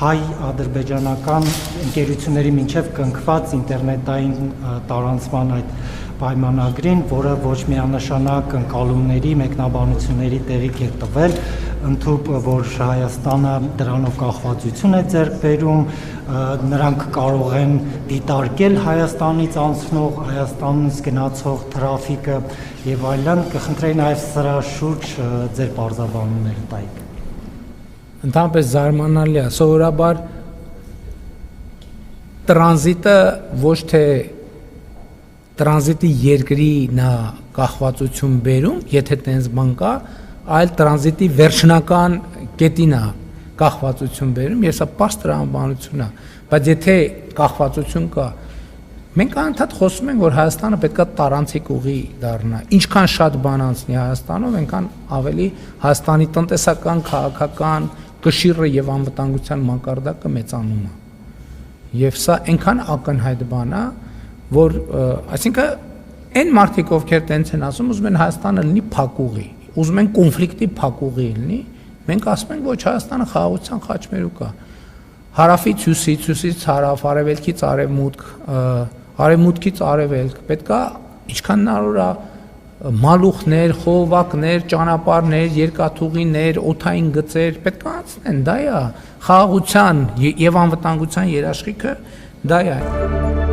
հայ-ադրբեջանական ընկերությունների մինչև կնքված ինտերնետային տարանցման այդ պայմանագրին, որը ոչ միանշանակ ընկալումների, մեկնաբանությունների տեղիք է տվել, ընդհուպ, որ Հայաստանը դրանով կախվածություն է ձեռք բերում, նրանք կարող են դիտարկել Հայաստանից անցնող, Հայաստանից գնացող թրաֆիկը եւ այլն, կխնդրեի նաեւ սրա շուրջ ձեր բարձրաբանումները տայիք։ Ընդհանրապես զարմանալի է, սովորաբար տրանզիտը ոչ թե տրանզիտի երկրի նա կախվածություն բերում, եթե տենց բան կա, այլ տրանզիտի վերջնական կետին է կախվածություն բերում, եւ սա պարզ տրամաբանություն է, բայց եթե կախվածություն կա, մենք անդադ խոսում ենք, որ Հայաստանը պետք է տարանցիկ ուղի դառնա, ինչքան շատ բան անցնի Հայաստանով, այնքան ավելի Հայաստանի տնտեսական, քաղաքական, կշիռը եւ անվտանգության մակարդակը մեծանում է։ Եվ սա այնքան ակնհայտ բան է, որ այսինքն այն մարդիկ, ովքեր տենց են ասում, ուզում են Հայաստանը լինի փակուղի, ուզում են կոնֆլիկտի փակուղի լինի, մենք ասում ենք, ոչ, Հայաստանը խաղաղության խաչմերուկ է։ Հարավից հյուսից, հյուսից հարավ, արևելքից արևմուտք, արևմուտքից արևելք, պետք է ինչքան հնարավոր է մալուխներ, խողովակներ, ճանապարհներ, երկաթուղիներ, օդային գծեր պետք է անցնեն, դա է խաղաղության եւ անվտանգության երաշխիքը, դա է։